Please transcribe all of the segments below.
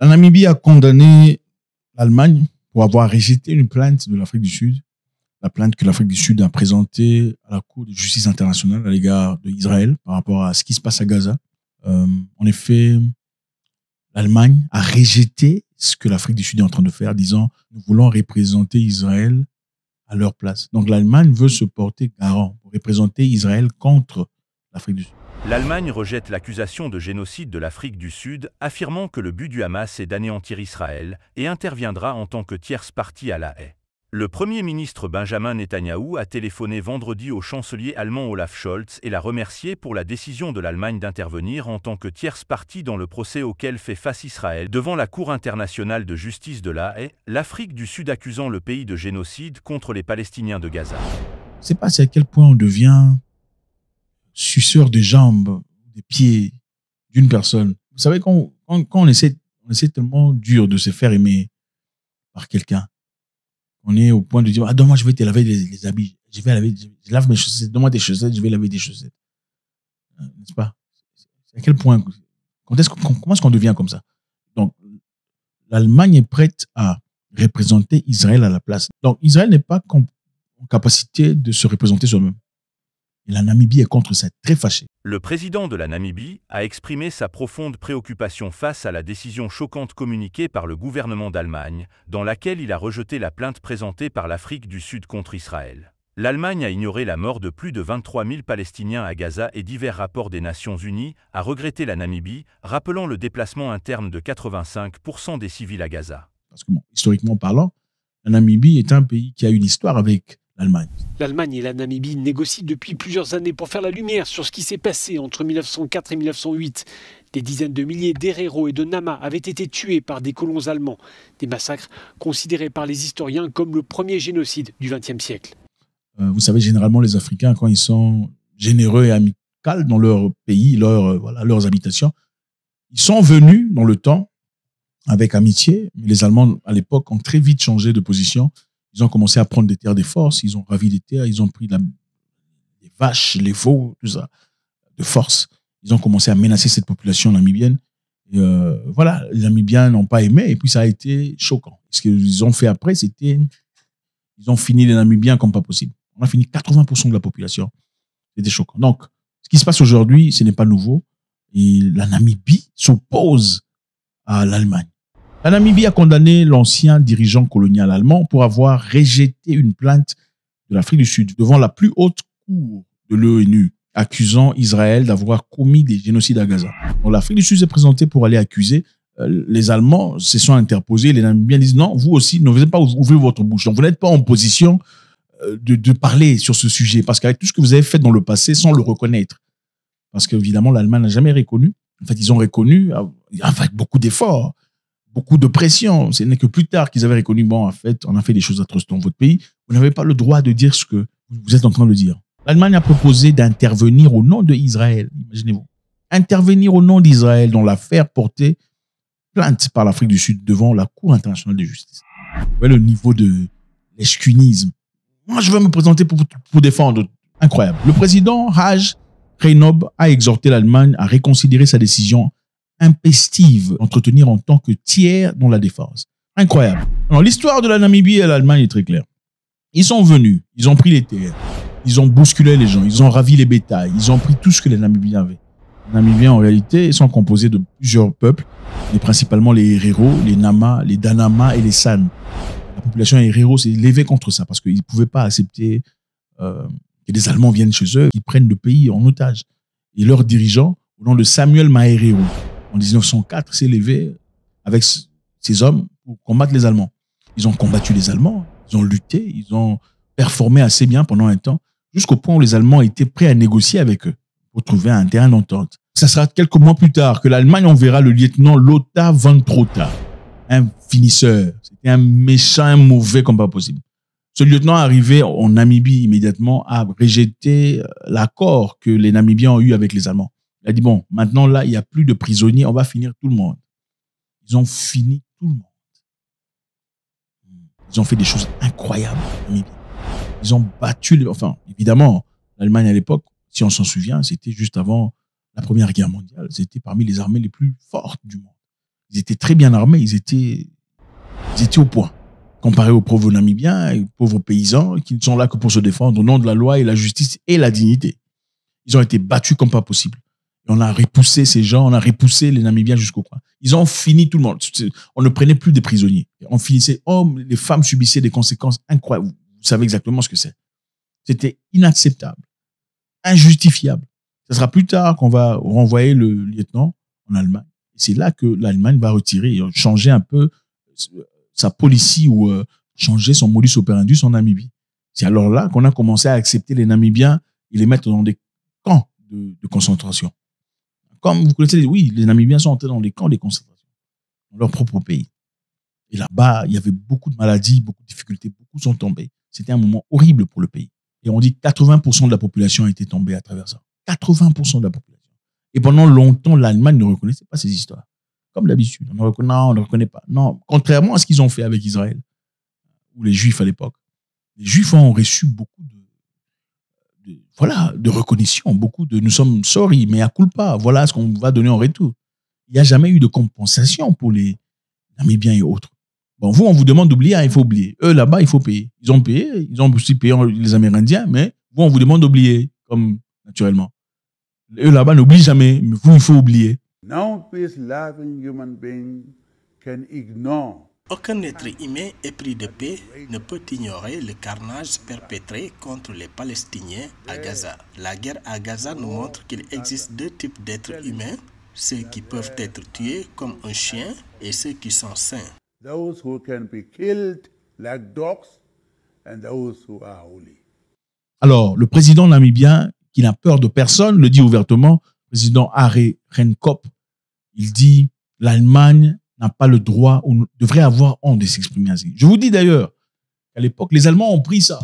La Namibie a condamné l'Allemagne pour avoir rejeté une plainte de l'Afrique du Sud, la plainte que l'Afrique du Sud a présentée à la Cour de justice internationale à l'égard d'Israël par rapport à ce qui se passe à Gaza. En effet, l'Allemagne a rejeté ce que l'Afrique du Sud est en train de faire, disant nous voulons représenter Israël à leur place. Donc l'Allemagne veut se porter garant pour représenter Israël contre l'Afrique du Sud. L'Allemagne rejette l'accusation de génocide de l'Afrique du Sud, affirmant que le but du Hamas est d'anéantir Israël et interviendra en tant que tierce partie à la haie. Le Premier ministre Benjamin Netanyahou a téléphoné vendredi au chancelier allemand Olaf Scholz et l'a remercié pour la décision de l'Allemagne d'intervenir en tant que tierce partie dans le procès auquel fait face Israël devant la Cour internationale de justice de la Haye, l'Afrique du Sud accusant le pays de génocide contre les Palestiniens de Gaza. Je ne sais pas à quel point on devient suceur des jambes, des pieds d'une personne. Vous savez, quand on essaie tellement dur de se faire aimer par quelqu'un, on est au point de dire, ah, donne-moi, je vais te laver les habits. Je lave mes chaussettes. Donne-moi des chaussettes, je vais laver des chaussettes. N'est-ce pas? À quel point, comment est-ce qu'on devient comme ça? Donc, l'Allemagne est prête à représenter Israël à la place. Donc, Israël n'est pas en capacité de se représenter soi-même. Et la Namibie est contre ça, très fâchée. Le président de la Namibie a exprimé sa profonde préoccupation face à la décision choquante communiquée par le gouvernement d'Allemagne, dans laquelle il a rejeté la plainte présentée par l'Afrique du Sud contre Israël. L'Allemagne a ignoré la mort de plus de 23 000 Palestiniens à Gaza et divers rapports des Nations Unies, a regretté la Namibie, rappelant le déplacement interne de 85% des civils à Gaza. Parce que, bon, historiquement parlant, la Namibie est un pays qui a une histoire avec l'Allemagne. L'Allemagne et la Namibie négocient depuis plusieurs années pour faire la lumière sur ce qui s'est passé entre 1904 et 1908. Des dizaines de milliers d'Herero et de Nama avaient été tués par des colons allemands. Des massacres considérés par les historiens comme le premier génocide du XXe siècle. Vous savez, généralement, les Africains, quand ils sont généreux et amicaux dans leur pays, leurs habitations, ils sont venus dans le temps avec amitié. Mais les Allemands, à l'époque, ont très vite changé de position. Ils ont commencé à prendre des terres de force, ils ont ravi des terres, ils ont pris les vaches, les veaux, tout ça, de force. Ils ont commencé à menacer cette population namibienne. Et voilà, les Namibiens n'ont pas aimé et puis ça a été choquant. Ce qu'ils ont fait après, ils ont fini les Namibiens comme pas possible. On a fini 80% de la population. C'était choquant. Donc, ce qui se passe aujourd'hui, ce n'est pas nouveau. Et la Namibie s'oppose à l'Allemagne. La Namibie a condamné l'ancien dirigeant colonial allemand pour avoir rejeté une plainte de l'Afrique du Sud devant la plus haute cour de l'ONU, accusant Israël d'avoir commis des génocides à Gaza. L'Afrique du Sud s'est présentée pour aller accuser. Les Allemands se sont interposés. Les Namibiens disent non, vous aussi, ne vous pas ouvrir votre bouche. Donc, vous n'êtes pas en position de parler sur ce sujet parce qu'avec tout ce que vous avez fait dans le passé sans le reconnaître. Parce qu'évidemment, l'Allemagne n'a jamais reconnu. En fait, ils ont reconnu avec beaucoup d'efforts, beaucoup de pression. Ce n'est que plus tard qu'ils avaient reconnu, bon, en fait, on a fait des choses atroces dans votre pays. Vous n'avez pas le droit de dire ce que vous êtes en train de dire. L'Allemagne a proposé d'intervenir au nom d'Israël. Imaginez-vous. Intervenir au nom d'Israël dans l'affaire portée plainte par l'Afrique du Sud devant la Cour internationale de justice. Vous voyez le niveau de l'escunisme. Moi, je veux me présenter pour défendre. Incroyable. Le président Hage Reynob a exhorté l'Allemagne à reconsidérer sa décision impestive d'entretenir en tant que tiers dans la défense. Incroyable. Alors, l'histoire de la Namibie et l'Allemagne est très claire. Ils sont venus, ils ont pris les terres, ils ont bousculé les gens, ils ont ravi les bétails, ils ont pris tout ce que les Namibiens avaient. Les Namibiens, en réalité, sont composés de plusieurs peuples, mais principalement les Herero, les Nama, les Danama et les San. La population Herero s'est levée contre ça parce qu'ils ne pouvaient pas accepter que des Allemands viennent chez eux, qu'ils prennent le pays en otage. Et leur dirigeant, au nom de Samuel Maherero, en 1904, s'est levé avec ces hommes pour combattre les Allemands. Ils ont combattu les Allemands, ils ont lutté, ils ont performé assez bien pendant un temps, jusqu'au point où les Allemands étaient prêts à négocier avec eux pour trouver un terrain d'entente. Ça sera quelques mois plus tard que l'Allemagne enverra le lieutenant Lothar von Trotha, un finisseur. C'était un méchant, un mauvais comme pas possible. Ce lieutenant arrivé en Namibie immédiatement a rejeté l'accord que les Namibiens ont eu avec les Allemands. Il a dit, bon, maintenant là, il n'y a plus de prisonniers, on va finir tout le monde. Ils ont fini tout le monde. Ils ont fait des choses incroyables en Namibie. Ils ont battu, enfin, évidemment, l'Allemagne à l'époque, si on s'en souvient, c'était juste avant la Première Guerre mondiale. C'était parmi les armées les plus fortes du monde. Ils étaient très bien armés, ils étaient au point. Comparé aux pauvres Namibiens et aux pauvres paysans qui ne sont là que pour se défendre au nom de la loi et la justice et la dignité. Ils ont été battus comme pas possible. Et on a repoussé ces gens, on a repoussé les Namibiens jusqu'au coin. Ils ont fini tout le monde. On ne prenait plus des prisonniers. On finissait, les femmes subissaient des conséquences incroyables. Vous savez exactement ce que c'est. C'était inacceptable, injustifiable. Ce sera plus tard qu'on va renvoyer le lieutenant en Allemagne. C'est là que l'Allemagne va retirer, changer un peu sa policy ou changer son modus operandi en Namibie. C'est alors là qu'on a commencé à accepter les Namibiens et les mettre dans des camps de concentration. Comme vous connaissez, oui, les Namibiens sont entrés dans des camps de concentration, dans leur propre pays. Et là-bas, il y avait beaucoup de maladies, beaucoup de difficultés, beaucoup sont tombés. C'était un moment horrible pour le pays. Et on dit que 80% de la population a été tombée à travers ça. 80% de la population. Et pendant longtemps, l'Allemagne ne reconnaissait pas ces histoires. Comme d'habitude, on ne reconnaît pas. Non, contrairement à ce qu'ils ont fait avec Israël, ou les Juifs à l'époque. Les Juifs ont reçu beaucoup de reconnaissance, beaucoup de « nous sommes sorry, mais à culpa, voilà ce qu'on va donner en retour ». Il n'y a jamais eu de compensation pour les Namibiens et autres. Bon, vous, on vous demande d'oublier, il faut oublier. Eux, là-bas, il faut payer. Ils ont payé, ils ont aussi payé les Amérindiens, mais vous, on vous demande d'oublier, comme naturellement. Eux, là-bas, n'oublient jamais, mais vous, il faut oublier. No peace-loving human being can ignore. Aucun être humain épris de paix ne peut ignorer le carnage perpétré contre les Palestiniens à Gaza. La guerre à Gaza nous montre qu'il existe deux types d'êtres humains, ceux qui peuvent être tués comme un chien et ceux qui sont sains. Those who can be killed like dogs and those who are holy. Alors, le président namibien, qui n'a peur de personne, le dit ouvertement, le président Harry Renkop, il dit l'Allemagne n'a pas le droit ou devrait avoir honte de s'exprimer ainsi. Je vous dis d'ailleurs qu'à l'époque, les Allemands ont pris ça,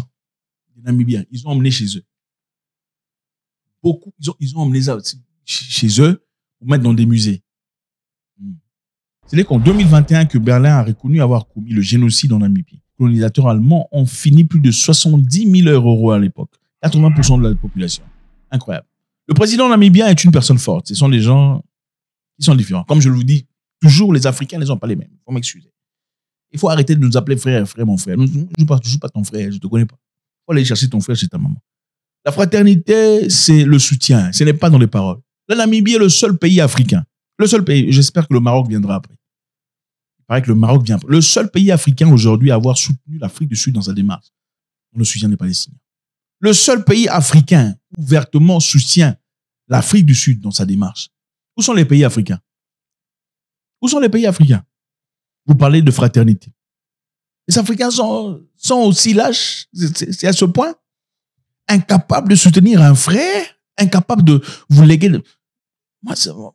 les Namibiens, ils ont emmené chez eux. Beaucoup, ils ont emmené ça chez eux pour mettre dans des musées. C'est qu'en 2021 que Berlin a reconnu avoir commis le génocide en Namibie. Les colonisateurs allemands ont fini plus de 70 000 euros à l'époque. 80% de la population. Incroyable. Le président namibien est une personne forte. Ce sont des gens qui sont différents. Comme je vous dis, toujours les Africains ne sont pas les mêmes. Il faut m'excuser. Il faut arrêter de nous appeler frère, mon frère. Je ne suis pas ton frère, je ne te connais pas. Il faut aller chercher ton frère chez ta maman. La fraternité, c'est le soutien. Ce n'est pas dans les paroles. La Namibie est le seul pays africain. Le seul pays. J'espère que le Maroc viendra après. Il paraît que le Maroc vient après. Le seul pays africain aujourd'hui à avoir soutenu l'Afrique du Sud dans sa démarche. On le soutient des Palestiniens. Le seul pays africain ouvertement soutient l'Afrique du Sud dans sa démarche. Où sont les pays africains? Où sont les pays africains? Vous parlez de fraternité. Les Africains sont aussi lâches, c'est à ce point, incapables de soutenir un frère, incapables de vous léguer.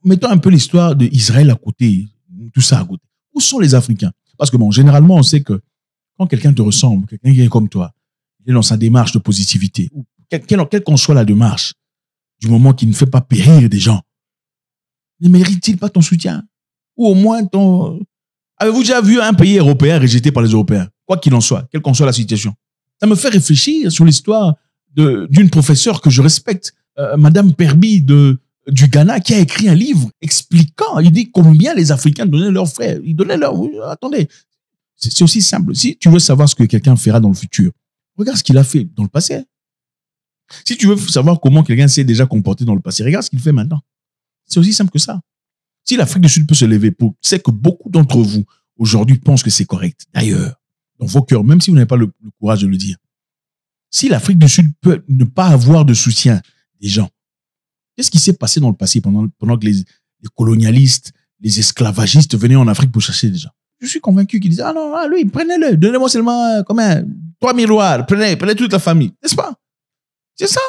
Mettons un peu l'histoire d'Israël à côté, tout ça à côté. Où sont les Africains? Parce que bon, généralement, on sait que quand quelqu'un te ressemble, quelqu'un qui est comme toi, il est dans sa démarche de positivité, quelle qu'en soit la démarche, du moment qu'il ne fait pas périr des gens, ne mérite-t-il pas ton soutien? Ou au moins ton... Avez-vous déjà vu un pays européen rejeté par les Européens? Quoi qu'il en soit, quelle qu'en soit la situation. Ça me fait réfléchir sur l'histoire d'une professeure que je respecte, Madame Perby du Ghana, qui a écrit un livre expliquant, il dit combien les Africains donnaient leurs frères. Ils donnaient leur... Attendez, c'est aussi simple. Si tu veux savoir ce que quelqu'un fera dans le futur, regarde ce qu'il a fait dans le passé. Si tu veux savoir comment quelqu'un s'est déjà comporté dans le passé, regarde ce qu'il fait maintenant. C'est aussi simple que ça. Si l'Afrique du Sud peut se lever, c'est que beaucoup d'entre vous, aujourd'hui, pensent que c'est correct. D'ailleurs, dans vos cœurs, même si vous n'avez pas le courage de le dire, si l'Afrique du Sud peut ne pas avoir de soutien des gens, qu'est-ce qui s'est passé dans le passé pendant que les colonialistes, les esclavagistes venaient en Afrique pour chercher des gens? Je suis convaincu qu'ils disaient, ah non, lui, prenez-le, donnez-moi seulement, 3 miroirs, prenez toute la famille. N'est-ce pas? C'est ça.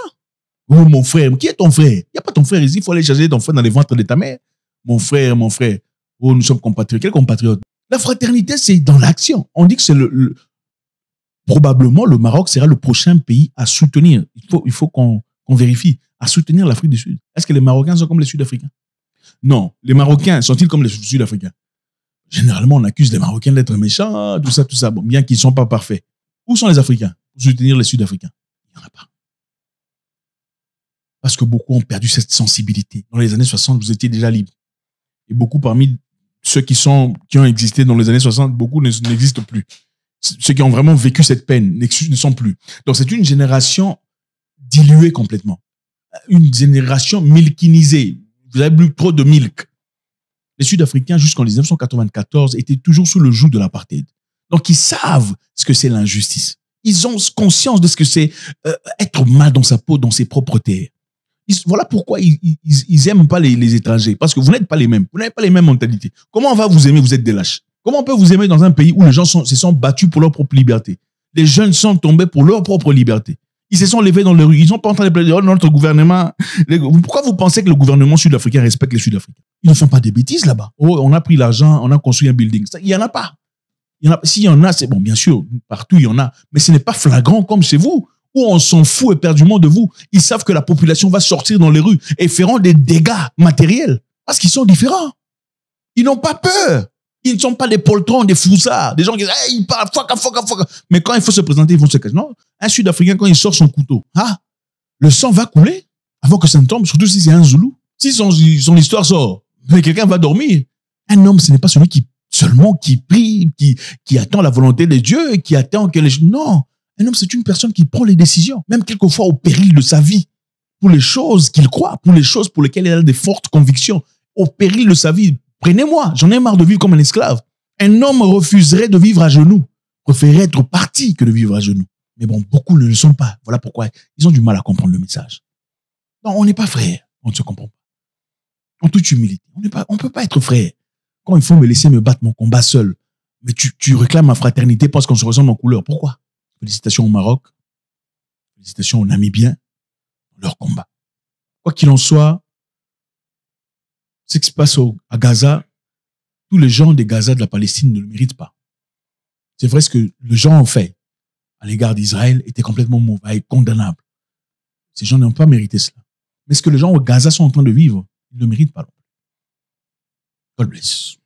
Oh, mon frère, qui est ton frère? Il n'y a pas ton frère ici, il faut aller chercher ton frère dans les ventres de ta mère. Mon frère. Oh, nous sommes compatriotes. Quel compatriote? La fraternité, c'est dans l'action. On dit que c'est probablement le Maroc sera le prochain pays à soutenir. Il faut qu'on vérifie, à soutenir l'Afrique du Sud. Est-ce que les Marocains sont comme les Sud-Africains? Non. Les Marocains sont-ils comme les Sud-Africains? Généralement, on accuse les Marocains d'être méchants, tout ça. Bon, bien qu'ils ne sont pas parfaits. Où sont les Africains pour soutenir les Sud-Africains? Il n'y en a pas. Parce que beaucoup ont perdu cette sensibilité. Dans les années 60, vous étiez déjà libre. Et beaucoup parmi ceux qui ont existé dans les années 60, beaucoup n'existent plus. Ceux qui ont vraiment vécu cette peine ne sont plus. Donc, c'est une génération diluée complètement. Une génération milkinisée. Vous avez bu trop de milk. Les Sud-Africains, jusqu'en 1994, étaient toujours sous le joug de l'apartheid. Donc, ils savent ce que c'est l'injustice. Ils ont conscience de ce que c'est être mal dans sa peau, dans ses propres terres. Voilà pourquoi ils aiment pas les étrangers. Parce que vous n'êtes pas les mêmes. Vous n'avez pas les mêmes mentalités. Comment on va vous aimer? Vous êtes des lâches. Comment on peut vous aimer dans un pays où les gens se sont battus pour leur propre liberté? Les jeunes sont tombés pour leur propre liberté. Ils se sont levés dans les rues. Ils sont pas en train de plaider, oh, notre gouvernement. Pourquoi vous pensez que le gouvernement sud-africain respecte les Sud-Africains? Ils ne font pas des bêtises là-bas. Oh, on a pris l'argent, on a construit un building. Il y en a pas. S'il y en a, c'est bon, bien sûr, partout il y en a. Mais ce n'est pas flagrant comme chez vous, où on s'en fout éperdument de vous. Ils savent que la population va sortir dans les rues et feront des dégâts matériels. Parce qu'ils sont différents. Ils n'ont pas peur. Ils ne sont pas des poltrons, des foussards, des gens qui disent hey, ils parlent, fuck. Mais quand il faut se présenter, ils vont se cacher. Non, un Sud-Africain, quand il sort son couteau, le sang va couler avant que ça ne tombe, surtout si c'est un Zoulou. Si son histoire sort, mais quelqu'un va dormir. Un homme, ce n'est pas celui qui prie, qui attend la volonté de Dieu, qui attend que les... Non, un homme, c'est une personne qui prend les décisions, même quelquefois au péril de sa vie, pour les choses qu'il croit, pour les choses pour lesquelles il a des fortes convictions, au péril de sa vie. Prenez-moi, j'en ai marre de vivre comme un esclave. Un homme refuserait de vivre à genoux, préférerait être parti que de vivre à genoux. Mais bon, beaucoup ne le sont pas. Voilà pourquoi ils ont du mal à comprendre le message. Non, on n'est pas frères, on ne se comprend pas. En toute humilité, on ne peut pas être frères. Quand il faut me laisser me battre mon combat seul, mais tu réclames ma fraternité parce qu'on se ressemble en couleur. Pourquoi? Félicitations au Maroc, félicitations aux Namibiens, leur combat. Quoi qu'il en soit, ce qui se passe à Gaza, tous les gens de Gaza, de la Palestine, ne le méritent pas. C'est vrai, ce que les gens ont fait à l'égard d'Israël était complètement mauvais et condamnable. Ces gens n'ont pas mérité cela. Mais ce que les gens au Gaza sont en train de vivre, ils ne le méritent pas. God bless.